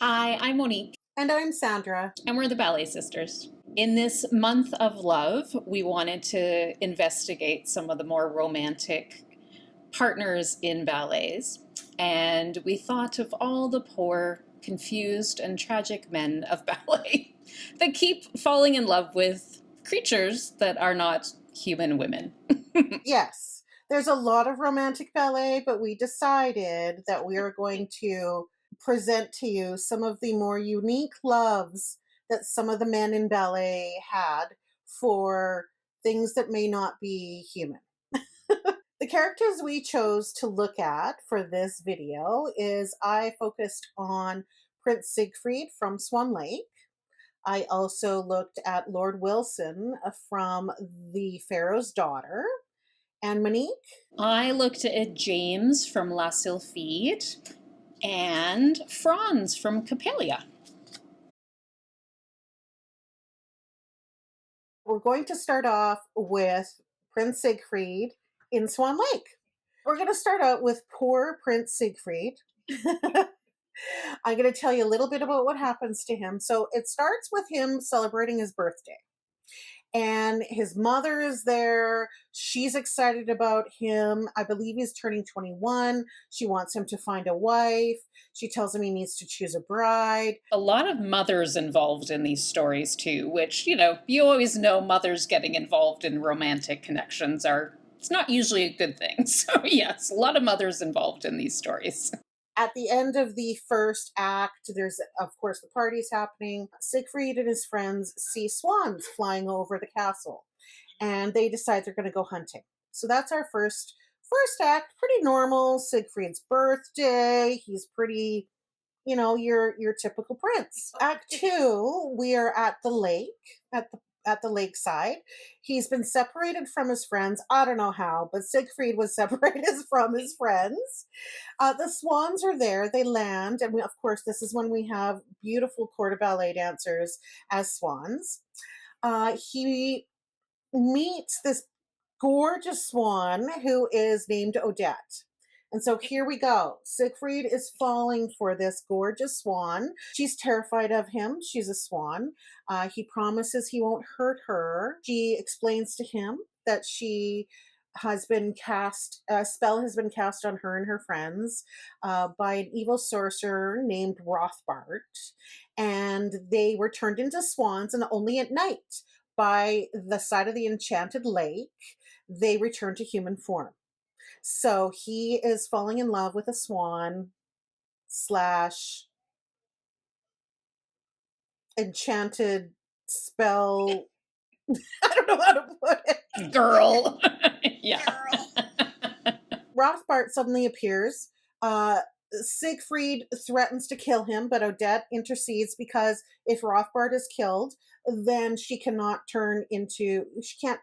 Hi, I'm Monique, And I'm Sandra. and we're the Ballet Sisters. In this month of love, we wanted to investigate some of the more romantic partners in ballets, and we thought of all the poor, confused, and tragic men of ballet that keep falling in love with creatures that are not human women. Yes, there's a lot of romantic ballet, but we decided that we are going to present to you some of the more unique loves that some of the men in ballet had for things that may not be human. The characters we chose to look at for this video is I focused on Prince Siegfried from Swan Lake. I also looked at Lord Wilson from The Pharaoh's Daughter. And Monique? I looked at James from La Sylphide and Franz from Coppelia. We're going to start off with Prince Siegfried in Swan Lake. We're going to start out with poor Prince Siegfried. I'm going to tell you a little bit about what happens to him. So it starts with him celebrating his birthday. And his mother is there. She's excited about him. I believe he's turning 21. She wants him to find a wife. She tells him he needs to choose a bride. A lot of mothers involved in these stories too, which, you always know mothers getting involved in romantic connections it's not usually a good thing. So yes, a lot of mothers involved in these stories. At the end of the first act, there's, of course, the party's happening. Siegfried and his friends see swans flying over the castle, and they decide they're going to go hunting. So that's our first act. Pretty normal. Siegfried's birthday. He's pretty, your typical prince. Act 2, we are at the lake, at the lakeside. He's been separated from his friends. I don't know how, but Siegfried was separated from his friends. The swans are there. They land, and of course, this is when we have beautiful court of ballet dancers as swans. He meets this gorgeous swan who is named Odette. And so here we go. Siegfried is falling for this gorgeous swan. She's terrified of him. She's a swan. He promises he won't hurt her. She explains to him that a spell has been cast on her and her friends by an evil sorcerer named Rothbart. And they were turned into swans, and only at night, by the side of the enchanted lake, they return to human form. So he is falling in love with a swan slash enchanted spell. I don't know how to put it. Girl. Yeah. Rothbart suddenly appears. Siegfried threatens to kill him, but Odette intercedes because if Rothbart is killed, then she can't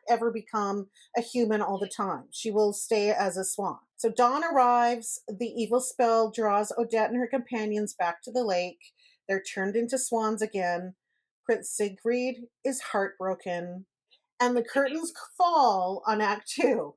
ever become a human all the time. She will stay as a swan. So dawn arrives. The evil spell draws Odette and her companions back to the lake. They're turned into swans again. Prince Siegfried is heartbroken, and the curtains fall on Act 2.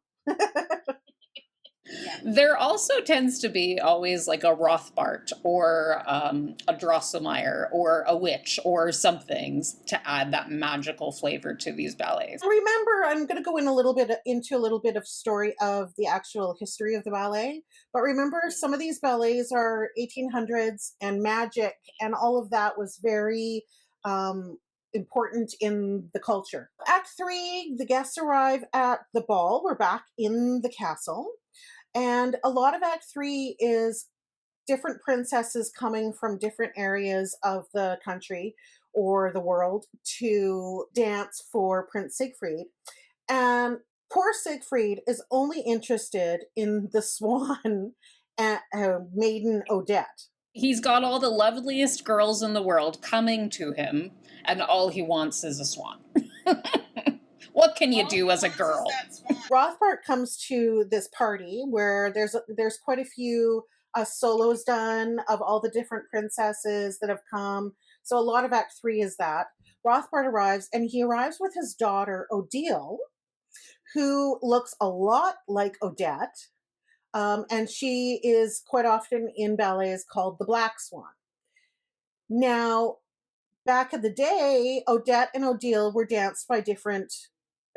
There also tends to be always like a Rothbart or a Drosselmeyer or a witch or something to add that magical flavor to these ballets. Remember, I'm going to go into a little bit of story of the actual history of the ballet. But remember, some of these ballets are 1800s, and magic and all of that was very important in the culture. Act 3, the guests arrive at the ball. We're back in the castle. And a lot of Act 3 is different princesses coming from different areas of the country or the world to dance for Prince Siegfried. And poor Siegfried is only interested in the swan maiden Odette. He's got all the loveliest girls in the world coming to him, and all he wants is a swan. What can you do as a girl? Rothbart comes to this party where there's quite a few solos done of all the different princesses that have come. So a lot of Act 3 is that. Rothbart arrives, and he arrives with his daughter, Odile, who looks a lot like Odette. And she is quite often in ballets called the Black Swan. Now, back in the day, Odette and Odile were danced by different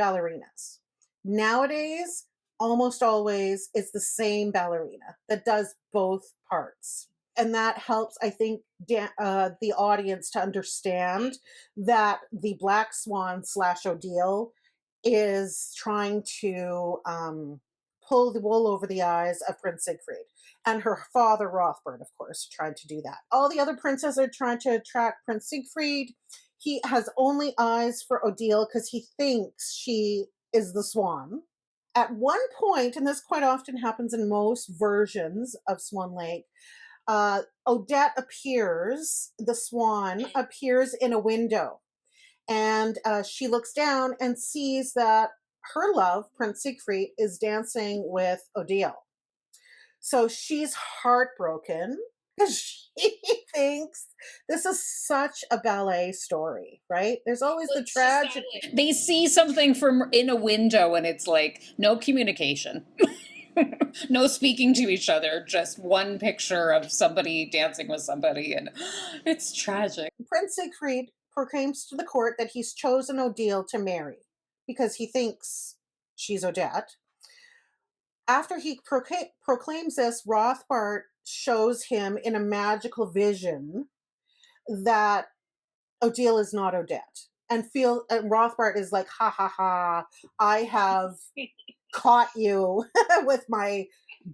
ballerinas. Nowadays, almost always it's the same ballerina that does both parts. And that helps, I think, the audience to understand that the Black Swan slash Odile is trying to pull the wool over the eyes of Prince Siegfried. And her father, Rothbard, of course, trying to do that. All the other princes are trying to attract Prince Siegfried. He has only eyes for Odile because he thinks she is the swan. At one point, and this quite often happens in most versions of Swan Lake, Odette appears, the swan appears in a window, and she looks down and sees that her love, Prince Siegfried, is dancing with Odile. So she's heartbroken because she thinks this is such a ballet story, right? There's always the tragedy. They see something from in a window and it's like no communication. No speaking to each other, just one picture of somebody dancing with somebody, and it's tragic. Prince Siegfried proclaims to the court that he's chosen Odile to marry because he thinks she's Odette. After he proclaims this, Rothbard shows him in a magical vision that Odile is not Odette. And Rothbard is like, ha ha ha, I have caught you with my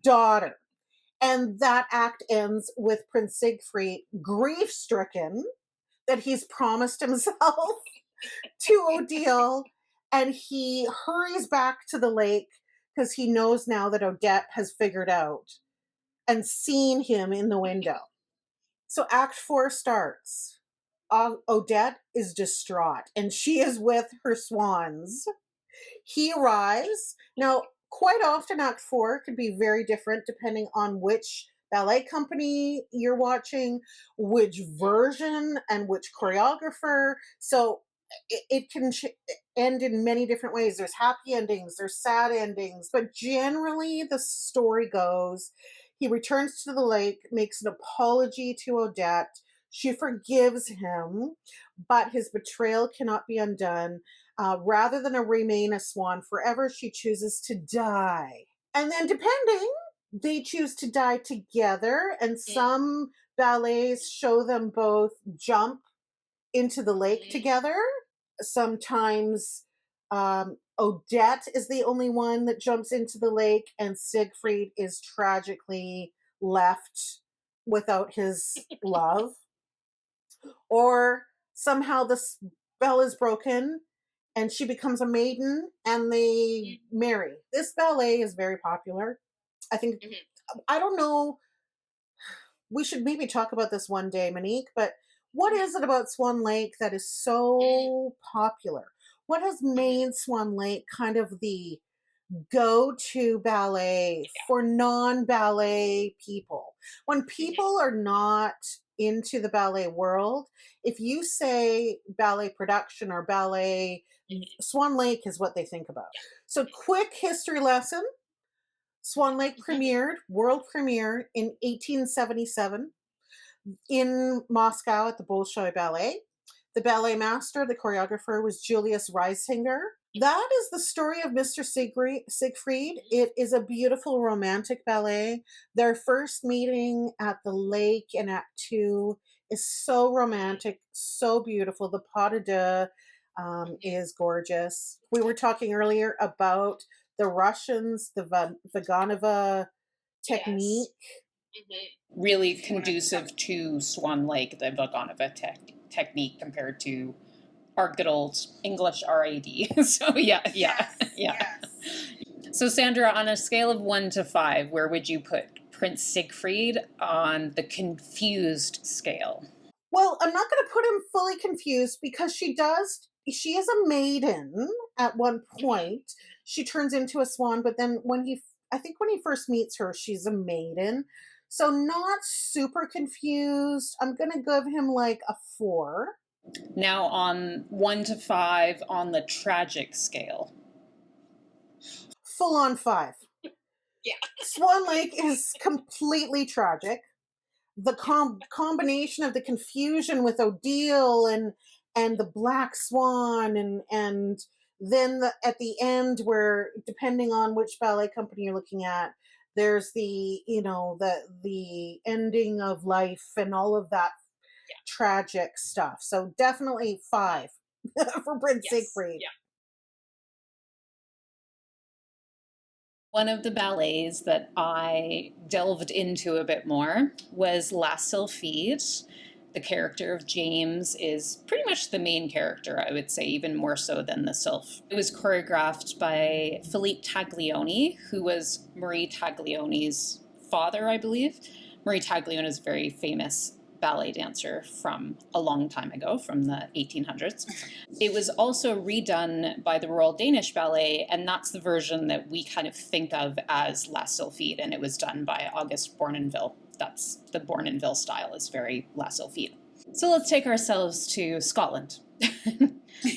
daughter. And that act ends with Prince Siegfried grief stricken that he's promised himself to Odile, and he hurries back to the lake because he knows now that Odette has figured out and seen him in the window. So Act 4 starts. Odette is distraught and she is with her swans. He arrives. Now, quite often Act 4 could be very different depending on which ballet company you're watching, which version and which choreographer. So it can end in many different ways. There's happy endings, there's sad endings, but generally the story goes, he returns to the lake, makes an apology to Odette. She forgives him, but his betrayal cannot be undone. Rather than remain a swan forever, she chooses to die. And then depending, they choose to die together, and some ballets show them both jump into the lake together. Sometimes Odette is the only one that jumps into the lake, and Siegfried is tragically left without his love. Or somehow the spell is broken and she becomes a maiden and they marry. This ballet is very popular. I think, I don't know, we should maybe talk about this one day, Monique, but what is it about Swan Lake that is so popular? What has made Swan Lake kind of the go-to ballet for non-ballet people? When people are not into the ballet world, if you say ballet production or ballet, Swan Lake is what they think about. So quick history lesson. Swan Lake premiered, world premiere in 1877 in Moscow at the Bolshoi Ballet. The ballet master, the choreographer, was Julius Reisinger. That is the story of Mr. Siegfried. It is a beautiful romantic ballet. Their first meeting at the lake in Act 2 is so romantic, so beautiful. The pas de deux is gorgeous. We were talking earlier about the Russians, the Vaganova technique. Really conducive to Swan Lake, the Vaganova technique compared to our good old English RAD. So yeah. So Sandra, on a scale of 1 to 5, where would you put Prince Siegfried on the confused scale? Well, I'm not going to put him fully confused because she is a maiden at one point. She turns into a swan, but then when he first meets her, she's a maiden. So not super confused. I'm going to give him like a 4. Now on 1 to 5 on the tragic scale. Full on 5. Yeah. Swan Lake is completely tragic. the combination of the confusion with Odile and the Black Swan and then at the end where depending on which ballet company you're looking at, there's the the ending of life and all of that tragic stuff. So definitely 5 for Prince Siegfried. Yeah. One of the ballets that I delved into a bit more was La Sylphide. The character of James is pretty much the main character, I would say, even more so than the Sylph. It was choreographed by Philippe Taglioni, who was Marie Taglioni's father, I believe. Marie Taglioni is a very famous ballet dancer from a long time ago, from the 1800s. It was also redone by the Royal Danish Ballet, and that's the version that we kind of think of as La Sylphide, and it was done by Auguste Bournonville. That's the Bournonville style, is very La Sylphide. So let's take ourselves to Scotland.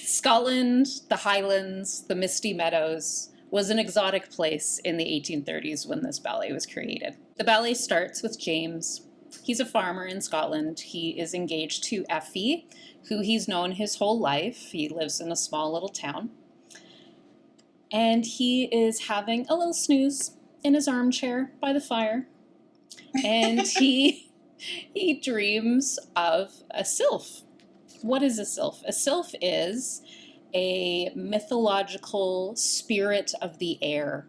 Scotland, the Highlands, the Misty Meadows, was an exotic place in the 1830s when this ballet was created. The ballet starts with James. He's a farmer in Scotland. He is engaged to Effie, who he's known his whole life. He lives in a small little town. And he is having a little snooze in his armchair by the fire. And he dreams of a sylph. What is a sylph? A sylph is a mythological spirit of the air.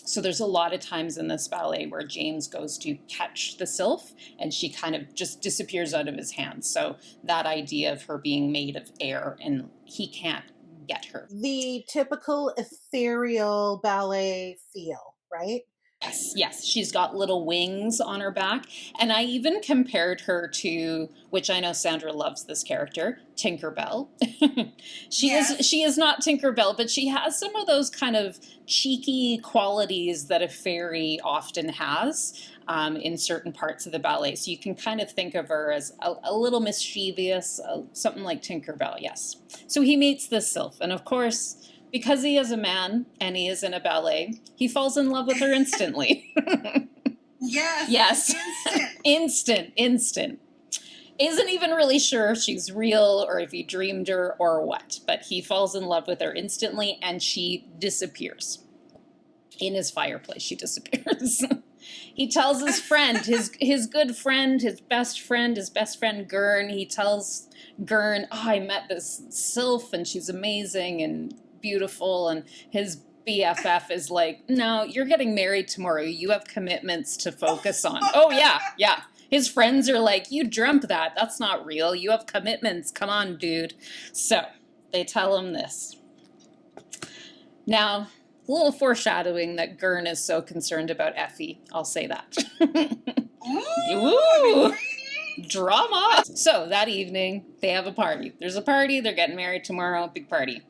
So there's a lot of times in this ballet where James goes to catch the sylph and she kind of just disappears out of his hands. So that idea of her being made of air and he can't get her. The typical ethereal ballet feel, right? Yes, she's got little wings on her back. And I even compared her to, which I know Sandra loves this character, Tinkerbell. She is not Tinkerbell, but she has some of those kind of cheeky qualities that a fairy often has in certain parts of the ballet. So you can kind of think of her as a little mischievous, something like Tinkerbell, yes. So he meets this sylph, and of course, because he is a man and he is in a ballet, he falls in love with her instantly. Yes. Instant. Isn't even really sure if she's real or if he dreamed her or what, but he falls in love with her instantly and she disappears. In his fireplace, she disappears. He tells his friend, his good friend, his best friend Gurn, he tells Gurn, I met this sylph and she's amazing and beautiful, and his BFF is like, no, you're getting married tomorrow. You have commitments to focus on. Oh, yeah. His friends are like, you dreamt that. That's not real. You have commitments. Come on, dude. So they tell him this. Now, a little foreshadowing that Gurn is so concerned about Effie. I'll say that. Ooh, drama. So that evening, they have a party. There's a party. They're getting married tomorrow. Big party.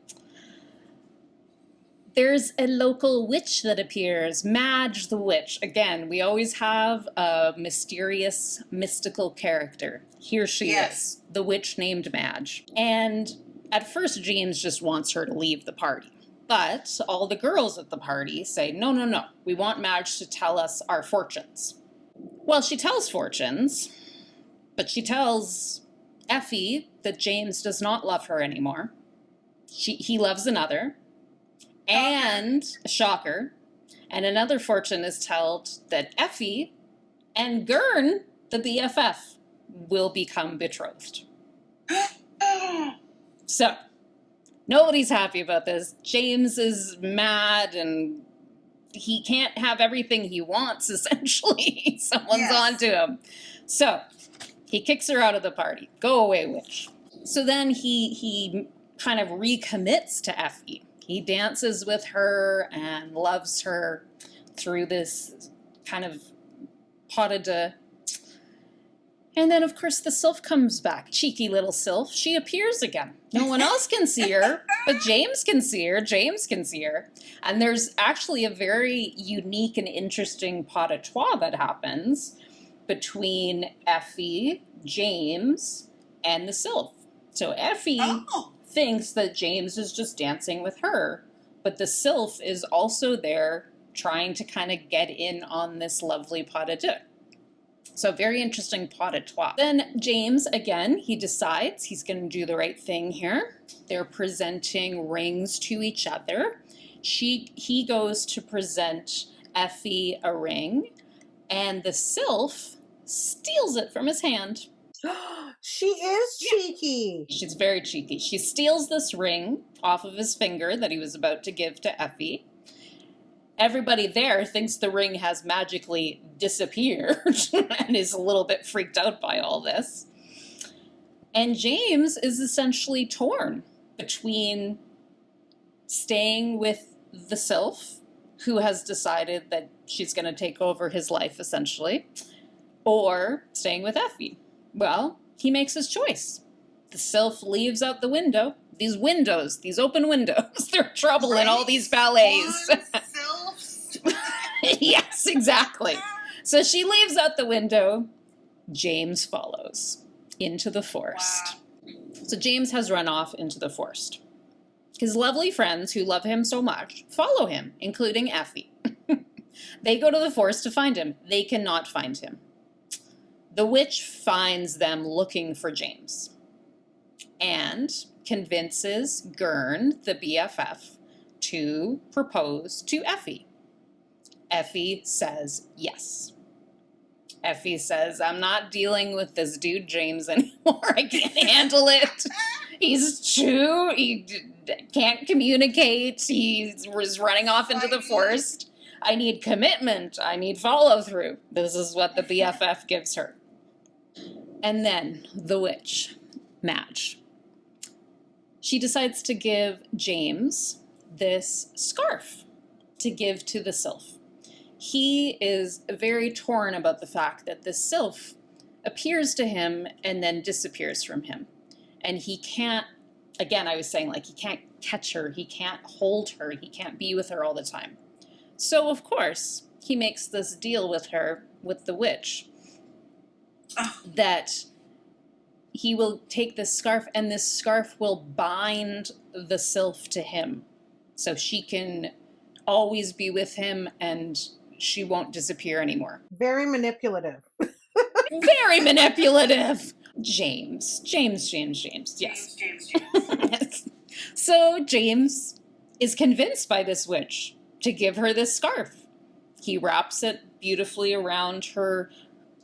There's a local witch that appears, Madge the witch. Again, we always have a mysterious, mystical character. Here she is, the witch named Madge. And at first, James just wants her to leave the party. But all the girls at the party say, no, we want Madge to tell us our fortunes. Well, she tells fortunes, but she tells Effie that James does not love her anymore. He loves another. And, shocker, and another fortune is told that Effie and Gurn, the BFF, will become betrothed. So, nobody's happy about this. James is mad and he can't have everything he wants, essentially. Someone's onto him. So, he kicks her out of the party. Go away, witch. So then he kind of recommits to Effie. He dances with her and loves her through this kind of pas de deux. And then, of course, the sylph comes back. Cheeky little sylph. She appears again. No one else can see her, but James can see her. And there's actually a very unique and interesting pas de trois that happens between Effie, James, and the sylph. So Effie thinks that James is just dancing with her, but the sylph is also there trying to kind of get in on this lovely pas de deux. So very interesting pas de trois. Then James, again, he decides he's going to do the right thing here. They're presenting rings to each other. He goes to present Effie a ring, and the sylph steals it from his hand. She is cheeky. She's very cheeky. She steals this ring off of his finger that he was about to give to Effie. Everybody there thinks the ring has magically disappeared and is a little bit freaked out by all this. And James is essentially torn between staying with the sylph, who has decided that she's going to take over his life, essentially, or staying with Effie. Well, he makes his choice. The sylph leaves out the window. These windows, these open windows, they're trouble in all these ballets. Yes, exactly. So she leaves out the window. James follows into the forest. Wow. So James has run off into the forest. His lovely friends who love him so much follow him, including Effie. They go to the forest to find him. They cannot find him. The witch finds them looking for James and convinces Gurn, the BFF, to propose to Effie. Effie says yes. Effie says, I'm not dealing with this dude James anymore. I can't handle it. He's too, he can't communicate. He was running off into the forest. I need commitment. I need follow through. This is what the BFF gives her. And then the witch, Madge, she decides to give James this scarf to give to the sylph. He is very torn about the fact that the sylph appears to him and then disappears from him. And he can't, again, I was saying, like, he can't catch her, he can't hold her, he can't be with her all the time. So, of course, he makes this deal with her, with the witch, that he will take this scarf, and this scarf will bind the sylph to him. So she can always be with him and she won't disappear anymore. Very manipulative. Very manipulative. James. Yes. Yes. So James is convinced by this witch to give her this scarf. He wraps it beautifully around her,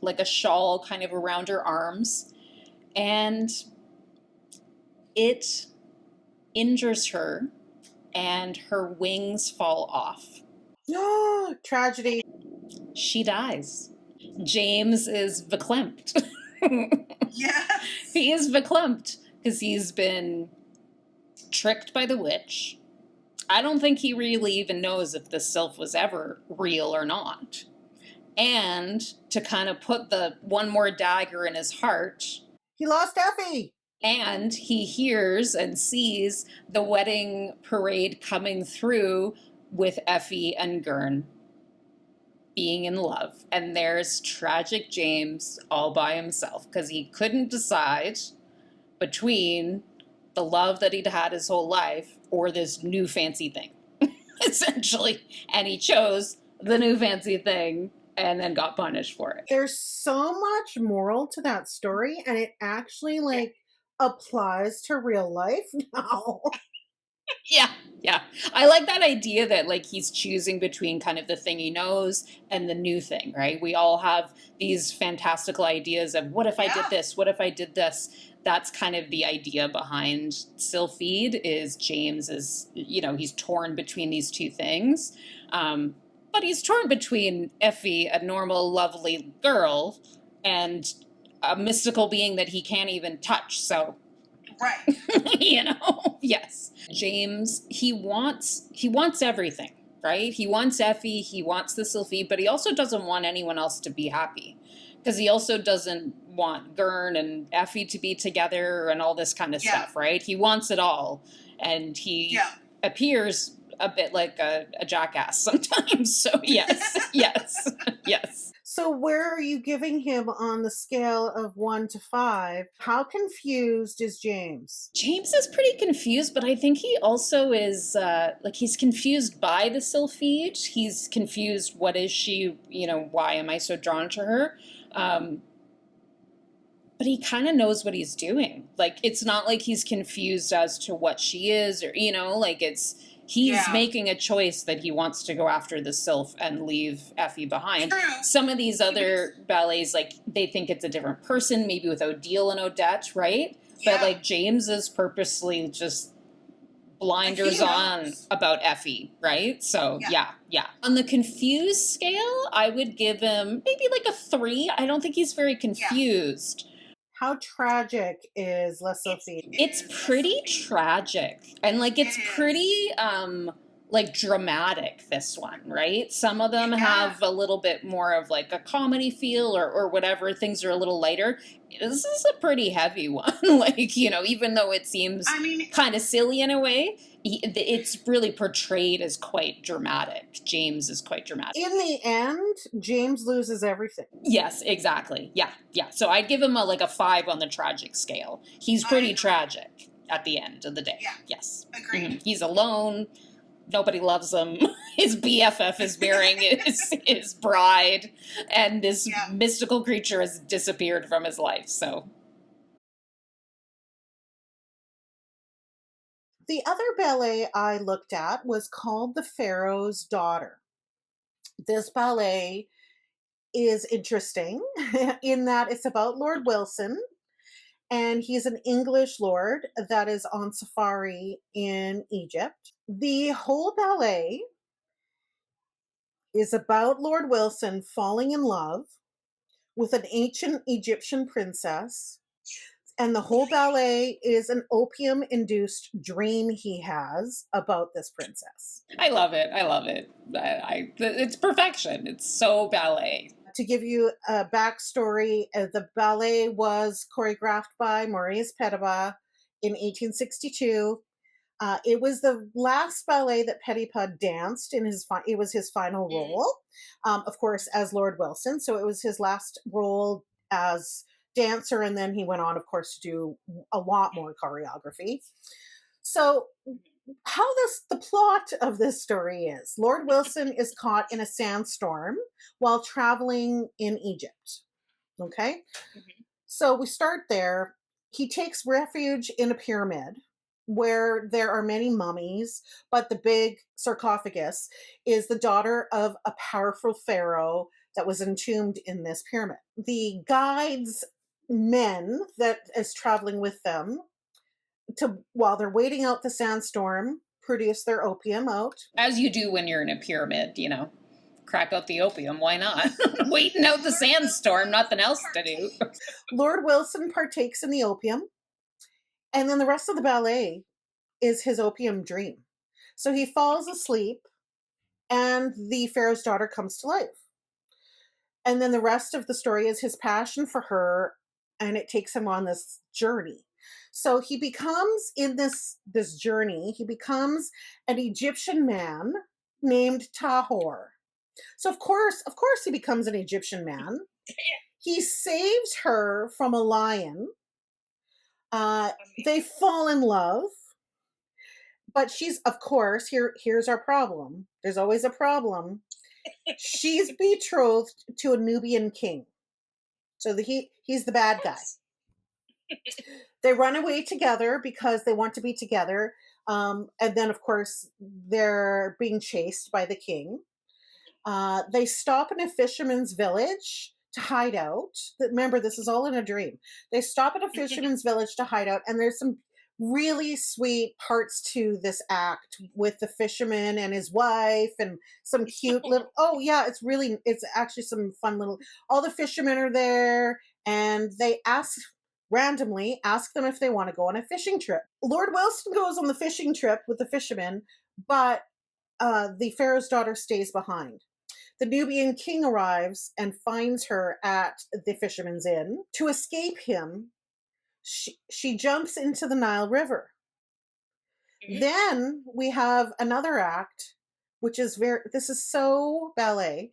like a shawl kind of around her arms, and it injures her and her wings fall off. Tragedy. She dies. James is verklempt. Yes. He is verklempt because he's been tricked by the witch. I don't think he really even knows if the sylph was ever real or not. And to kind of put the one more dagger in his heart, he lost Effie. And he hears and sees the wedding parade coming through with Effie and Gurn being in love. And there's tragic James all by himself because he couldn't decide between the love that he'd had his whole life or this new fancy thing, essentially. And he chose the new fancy thing and then got punished for it. There's so much moral to that story, and it actually, like, applies to real life now. Yeah. I like that idea that, like, he's choosing between kind of the thing he knows and the new thing, right? We all have these fantastical ideas of what if I did this? What if I did this? That's kind of the idea behind Sylphide. Is James is, he's torn between these two things. But he's torn between Effie, a normal, lovely girl, and a mystical being that he can't even touch. So, right. Yes. James, he wants everything, right? He wants Effie, he wants the Sylphide, but he also doesn't want anyone else to be happy. Because he also doesn't want Gurn and Effie to be together and all this kind of stuff, right? He wants it all. And he appears a bit like a jackass sometimes. So yes. So where are you giving him on the scale of 1 to 5? How confused is James? James is pretty confused, but I think he also is, he's confused by the Sylphide. He's confused, what is she, why am I so drawn to her? But he kind of knows what he's doing. Like, it's not like he's confused as to what she is, or, like he's making a choice that he wants to go after the sylph and leave Effie behind. True. Some of these other ballets, like, they think it's a different person, maybe with Odile and Odette, right? Yeah. But, like, James is purposely just blinders on about Effie, right? So, yeah. On the confused scale, I would give him maybe like a 3. I don't think he's very confused. How tragic is La Sylphide? It's pretty tragic. And like it's pretty like dramatic, this one, right? Some of them have a little bit more of like a comedy feel or whatever. Things are a little lighter. This is a pretty heavy one. Like, even though it seems kind of silly in a way, it's really portrayed as quite dramatic. James is quite dramatic. In the end, James loses everything. Yes, exactly. Yeah. So I'd give him a 5 on the tragic scale. He's pretty tragic at the end of the day. Yeah. Yes. Agreed. Mm-hmm. He's alone. Nobody loves him. His BFF is marrying his bride, and this mystical creature has disappeared from his life. So. The other ballet I looked at was called The Pharaoh's Daughter. This ballet is interesting in that it's about Lord Wilson, and he's an English lord that is on safari in Egypt. The whole ballet is about Lord Wilson falling in love with an ancient Egyptian princess. And the whole ballet is an opium-induced dream he has about this princess. I love it. It's perfection. It's so ballet. To give you a backstory, the ballet was choreographed by Maurice Petipa in 1862. It was the last ballet that Petipa danced in it was his final role, of course, as Lord Wilson. So it was his last role as dancer, and then he went on, of course, to do a lot more choreography. So the plot of this story is Lord Wilson is caught in a sandstorm while traveling in Egypt. Okay? Mm-hmm. So we start there. He takes refuge in a pyramid where there are many mummies, but the big sarcophagus is the daughter of a powerful pharaoh that was entombed in this pyramid. The guides men that is traveling with them while they're waiting out the sandstorm, produce their opium out. As you do when you're in a pyramid, crack out the opium. Why not? Waiting out the sandstorm, nothing else to do. Lord Wilson partakes in the opium, and then the rest of the ballet is his opium dream. So he falls asleep, and the Pharaoh's daughter comes to life. And then the rest of the story is his passion for her, and it takes him on this journey. So he becomes, in this journey, he becomes an Egyptian man named Tahor. So of course he becomes an Egyptian man. He saves her from a lion. They fall in love. But she's, of course, here's our problem. There's always a problem. She's betrothed to a Nubian king. So he's the bad guy. They run away together because they want to be together. And then, of course, they're being chased by the king. They stop in a fisherman's village to hide out. Remember, this is all in a dream. They stop at a fisherman's village to hide out. And there's some really sweet parts to this act with the fisherman and his wife and some cute little, it's actually some fun little, all the fishermen are there, and they randomly ask them if they want to go on a fishing trip. Lord Wilson goes on the fishing trip with the fishermen, but the Pharaoh's daughter stays behind. The Nubian king arrives and finds her at the fisherman's inn. To escape him, she jumps into the Nile River. Mm-hmm. Then we have another act, which is this is so ballet.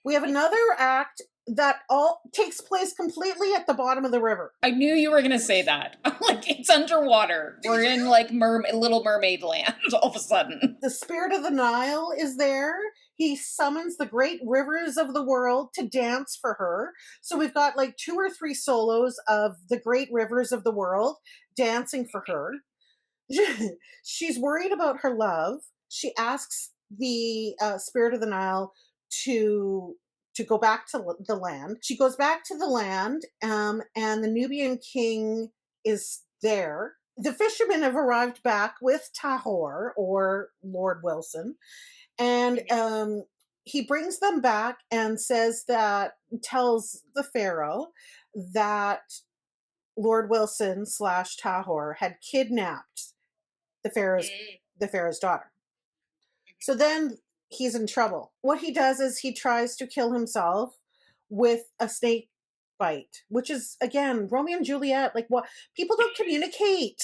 We have another act that all takes place completely at the bottom of the river. I knew you were going to say that. Like, it's underwater. We're in like Little Mermaid land all of a sudden. The spirit of the Nile is there. He summons the great rivers of the world to dance for her. So we've got like 2 or 3 solos of the great rivers of the world dancing for her. She's worried about her love. She asks the spirit of the Nile to go back to the land. She goes back to the land, and the Nubian king is there. The fishermen have arrived back with Tahor, or Lord Wilson, and he brings them back and tells the Pharaoh that Lord Wilson / Tahor had kidnapped the Pharaoh's daughter. So then he's in trouble. What he does is he tries to kill himself with a snake bite, which is, again, Romeo and Juliet. Like, what? People don't communicate.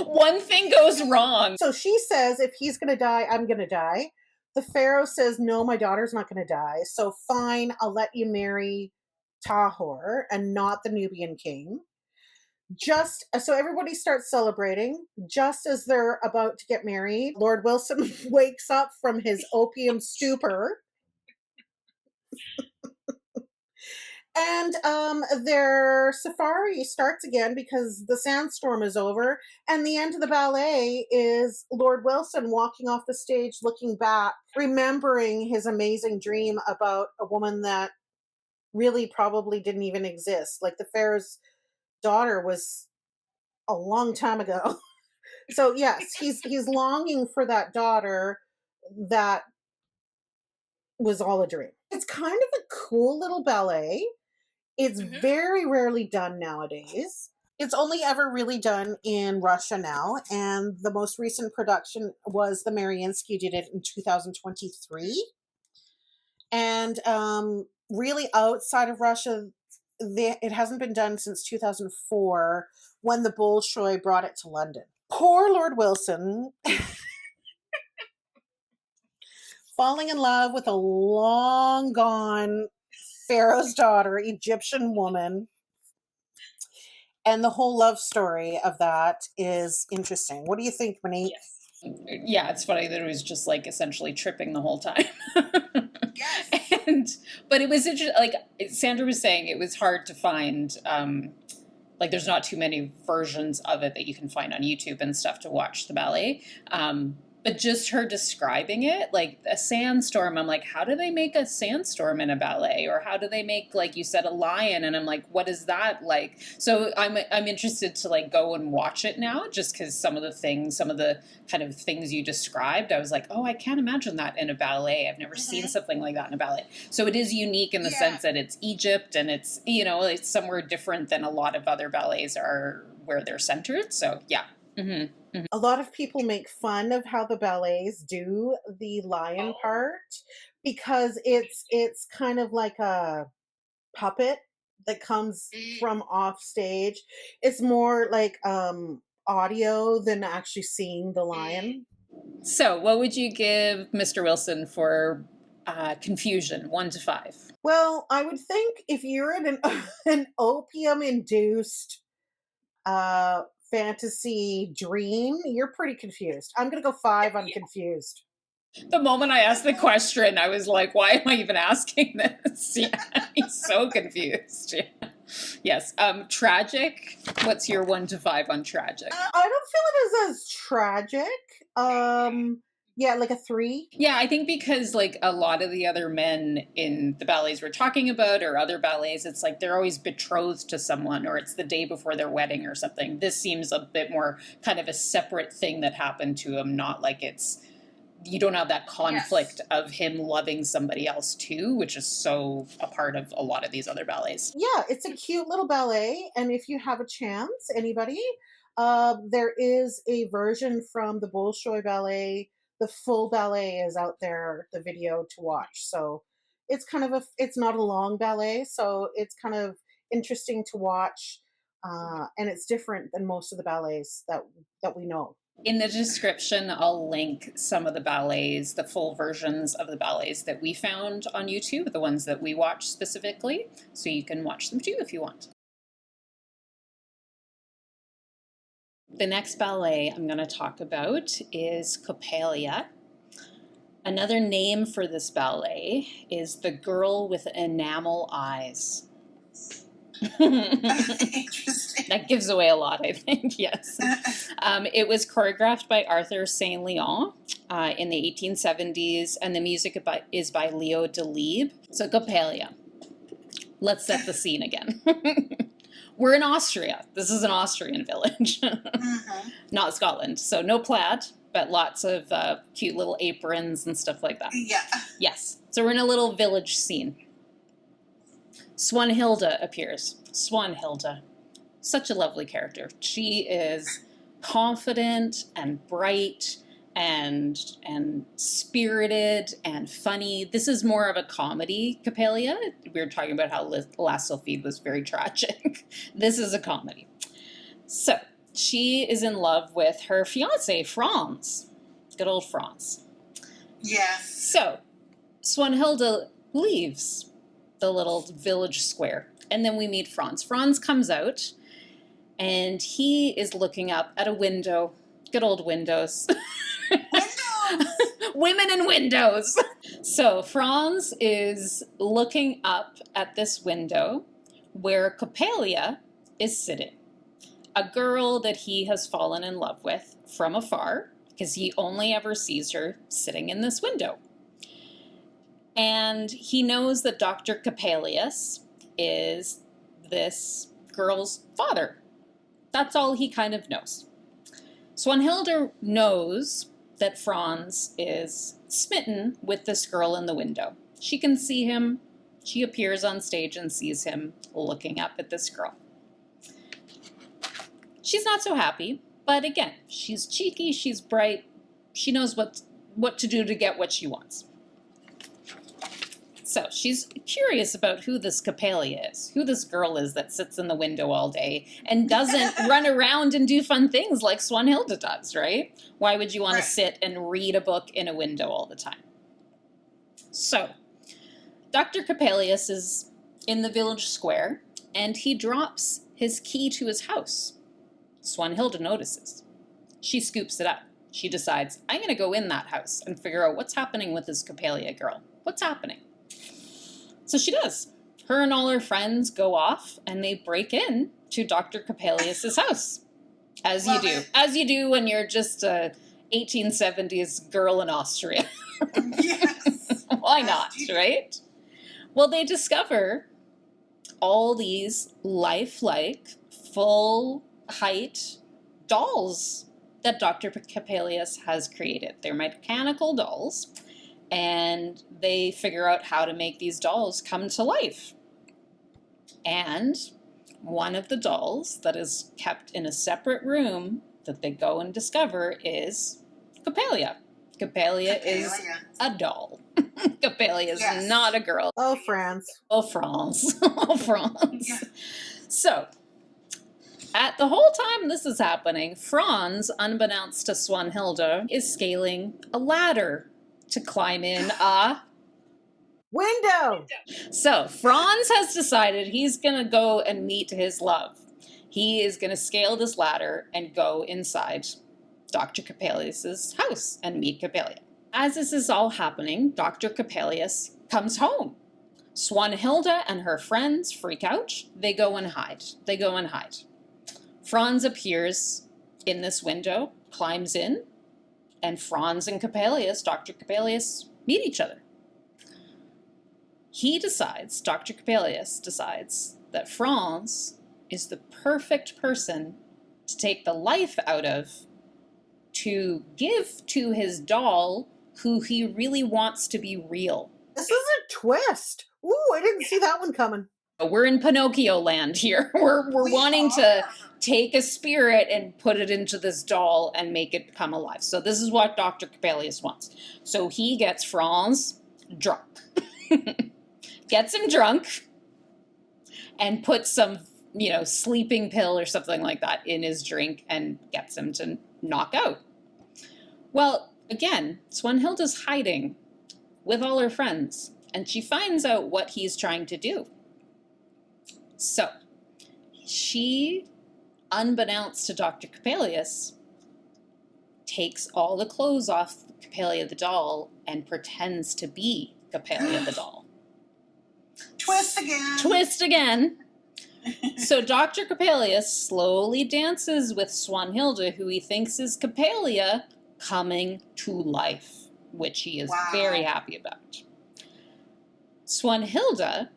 One thing goes wrong. So she says, if he's going to die, I'm going to die. The Pharaoh says, no, my daughter's not going to die. So fine, I'll let you marry Tahor and not the Nubian king. Just so everybody starts celebrating, just as they're about to get married, Lord Wilson wakes up from his opium stupor. And their safari starts again because the sandstorm is over. And the end of the ballet is Lord Wilson walking off the stage, looking back, remembering his amazing dream about a woman that really probably didn't even exist. Like, the Pharaoh's daughter was a long time ago. So yes, he's longing for that daughter that was all a dream. It's kind of a cool little ballet. It's very rarely done nowadays. It's only ever really done in Russia now, and the most recent production was the Mariinsky did it in 2023. And really outside of Russia, it hasn't been done since 2004 when the Bolshoi brought it to London. Poor Lord Wilson falling in love with a long gone Pharaoh's daughter, Egyptian woman. And the whole love story of that is interesting. What do you think, Monique? Yes. Yeah, it's funny that it was just like essentially tripping the whole time. Yes. But it was interesting. Like Sandra was saying, it was hard to find. Like there's not too many versions of it that you can find on YouTube and stuff to watch the ballet. But just her describing it, like a sandstorm, I'm like, how do they make a sandstorm in a ballet? Or how do they make, like you said, a lion? And I'm like, what is that like? So I'm interested to like go and watch it now, just because some of the kind of things you described, I was like, oh, I can't imagine that in a ballet. I've never seen something like that in a ballet. So it is unique in the sense that it's Egypt and it's, it's somewhere different than a lot of other ballets are where they're centered. So yeah. A lot of people make fun of how the ballets do the lion part because it's kind of like a puppet that comes from off stage. It's more like audio than actually seeing the lion. So what would you give Mr. Wilson for confusion, 1 to 5? Well, I would think if you're in an opium induced fantasy dream, you're pretty confused. I'm gonna go 5 on confused. The moment I asked the question, I was like, why am I even asking this? Yeah, he's so confused. Yeah. Yes. Tragic. What's your 1 to 5 on tragic? I don't feel it as tragic. Yeah, like a 3. Yeah, I think because like a lot of the other men in the ballets we're talking about or other ballets, it's like they're always betrothed to someone or it's the day before their wedding or something. This seems a bit more kind of a separate thing that happened to him, not like you don't have that conflict of him loving somebody else too, which is so a part of a lot of these other ballets. Yeah, it's a cute little ballet, and if you have a chance, anybody, there is a version from the Bolshoi Ballet. The full ballet is out there, the video to watch. So it's it's not a long ballet, so it's kind of interesting to watch, and it's different than most of the ballets that we know. In the description, I'll link some of the ballets, the full versions of the ballets that we found on YouTube, the ones that we watched specifically, so you can watch them too if you want. The next ballet I'm going to talk about is Coppelia. Another name for this ballet is The Girl with Enamel Eyes. Interesting. That gives away a lot, I think, yes. It was choreographed by Arthur Saint Leon in the 1870s, and the music is by Leo Delibes. So Coppelia. Let's set the scene again. We're in Austria. This is an Austrian village, not Scotland. So no plaid, but lots of cute little aprons and stuff like that. Yeah. Yes. So we're in a little village scene. Swanhilda appears. Swanhilda. Such a lovely character. She is confident and bright and spirited and funny. This is more of a comedy, Coppelia. We were talking about how last Sylphide was very tragic. This is a comedy. So she is in love with her fiance, Franz. Good old Franz. Yes. So Swanhilda leaves the little village square, and then we meet Franz. Franz comes out, and he is looking up at a window. Good old windows. Windows! Women in windows. So Franz is looking up at this window where Coppelia is sitting, a girl that he has fallen in love with from afar, because he only ever sees her sitting in this window. And he knows that Dr. Coppelius is this girl's father. That's all he kind of knows. Swanhilda knows that Franz is smitten with this girl in the window. She can see him. She appears on stage and sees him looking up at this girl. She's not so happy, but again, she's cheeky, she's bright, she knows what to do to get what she wants. So she's curious about who this Coppelia is, who this girl is that sits in the window all day and doesn't run around and do fun things like Swanhilda does, right? Why would you want to sit and read a book in a window all the time? So Dr. Coppelius is in the village square, and he drops his key to his house. Swanhilda notices. She scoops it up. She decides, I'm going to go in that house and figure out what's happening with this Coppelia girl. What's happening? So she does. Her and all her friends go off, and they break in to Dr. Coppelius's house. As you do. As you do when you're just a 1870s girl in Austria. Yes. Why not, right? Well, they discover all these lifelike, full-height dolls that Dr. Coppelius has created. They're mechanical dolls, and they figure out how to make these dolls come to life. And one of the dolls that is kept in a separate room that they go and discover is Coppelia. Coppelia is a doll. Coppelia is not a girl. Oh, Franz. Oh, Franz. Oh, Franz. Yeah. So, at the whole time this is happening, Franz, unbeknownst to Swanhilda, is scaling a ladder to climb in a Window! So Franz has decided he's going to go and meet his love. He is going to scale this ladder and go inside Dr. Coppelius's house and meet Coppelia. As this is all happening, Dr. Coppelius comes home. Swanhilda and her friends freak out. They go and hide. They go and hide. Franz appears in this window, climbs in, and Franz and Coppelius, Dr. Coppelius, meet each other. He decides, Dr. Coppelius decides, that Franz is the perfect person to take the life out of, to give to his doll who he really wants to be real. This is a twist. Ooh, I didn't see that one coming. We're in Pinocchio land here. We're wanting to take a spirit and put it into this doll and make it come alive. So this is what Dr. Coppelius wants. So he gets Franz drunk. Gets him drunk and puts some, sleeping pill or something like that in his drink and gets him to knock out. Well, again, Swanhilda's hiding with all her friends, and she finds out what he's trying to do. So she, unbeknownst to Dr. Coppelius, takes all the clothes off Coppelia the doll and pretends to be Coppelia the doll. Twist again. Twist again. So Dr. Coppelia slowly dances with Swanhilda, who he thinks is Coppelia coming to life, which he is very happy about. Swanhilda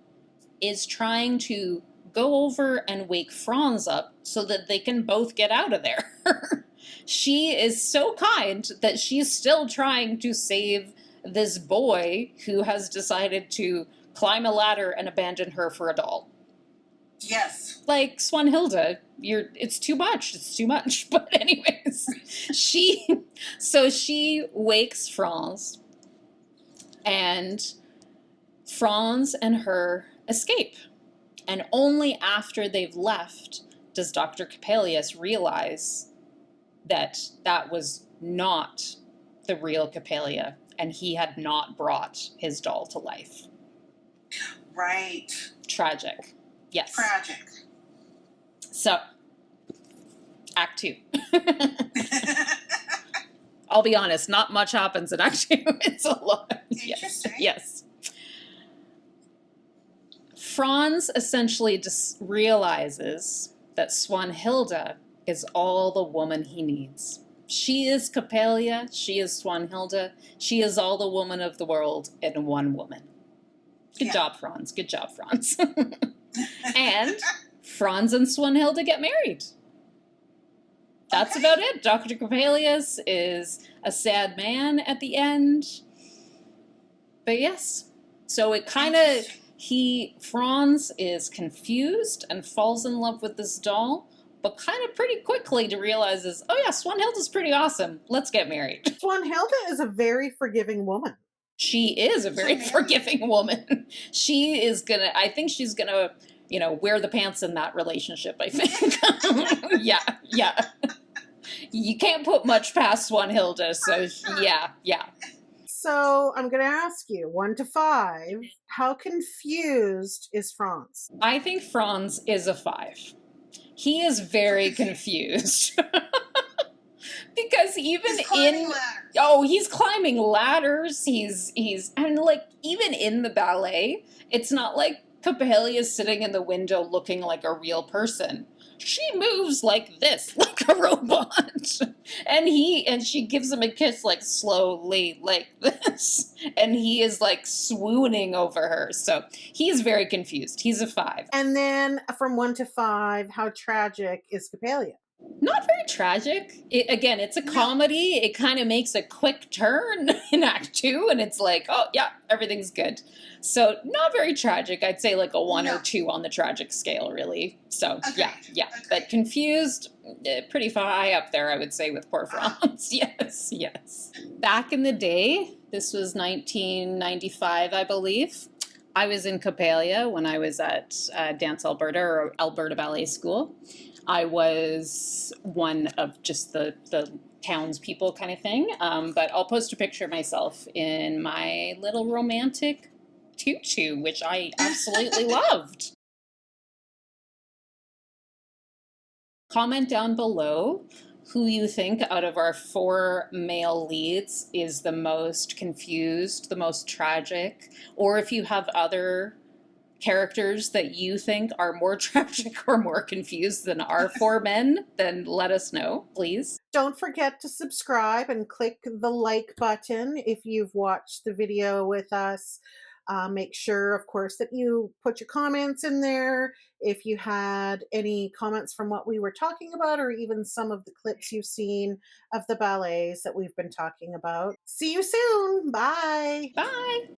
is trying to go over and wake Franz up so that they can both get out of there. She is so kind that she's still trying to save this boy who has decided to climb a ladder and abandon her for a doll. Yes. Like, Swanhilda, it's too much. It's too much. But anyways, she wakes Franz, and Franz and her escape. And only after they've left does Dr. Coppelius realize that that was not the real Coppelia, and he had not brought his doll to life. Right. Tragic. Yes. Tragic. So, Act 2. I'll be honest, not much happens in Act 2. It's a lot. Interesting. Yes. Franz essentially just realizes that Swanhilda is all the woman he needs. She is Coppelia, she is Swanhilda, she is all the woman of the world in one woman. Good job, Franz. Good job, Franz. And Franz and Swanhilda get married. That's about it. Dr. Coppelius is a sad man at the end. But yes, so it kind of, Franz is confused and falls in love with this doll, but kind of pretty quickly to realizes, oh yeah, Swanhilda's pretty awesome. Let's get married. Swanhilda is a very forgiving woman. She is a very forgiving woman. I think she's gonna, wear the pants in that relationship, I think. Yeah. You can't put much past Swanhilda, so yeah. So I'm going to ask you, 1 to 5, how confused is Franz? I think Franz is a 5. He is very confused. Because even he's climbing ladders. He's and like even in the ballet, it's not like Coppelia is sitting in the window looking like a real person. She moves like this, like a robot. And she gives him a kiss like slowly, like this. And he is like swooning over her. So he's very confused. He's a 5. And then from 1 to 5, how tragic is Coppelia? Not very tragic. Again, it's a comedy. It kind of makes a quick turn in Act 2, and it's like, oh, yeah, everything's good. So not very tragic. I'd say like a 1 or 2 on the tragic scale, really. So, yeah. But confused, pretty high up there, I would say, with poor Franz. Yes. Back in the day, this was 1995, I believe. I was in Coppelia when I was at Dance Alberta, or Alberta Ballet School. I was one of just the townspeople kind of thing, but I'll post a picture of myself in my little romantic tutu, which I absolutely loved. Comment down below who you think out of our 4 male leads is the most confused, the most tragic, or if you have other characters that you think are more tragic or more confused than our 4 men, then let us know, please. Don't forget to subscribe and click the like button if you've watched the video with us. Make sure, of course, that you put your comments in there. If you had any comments from what we were talking about, or even some of the clips you've seen of the ballets that we've been talking about. See you soon. Bye. Bye.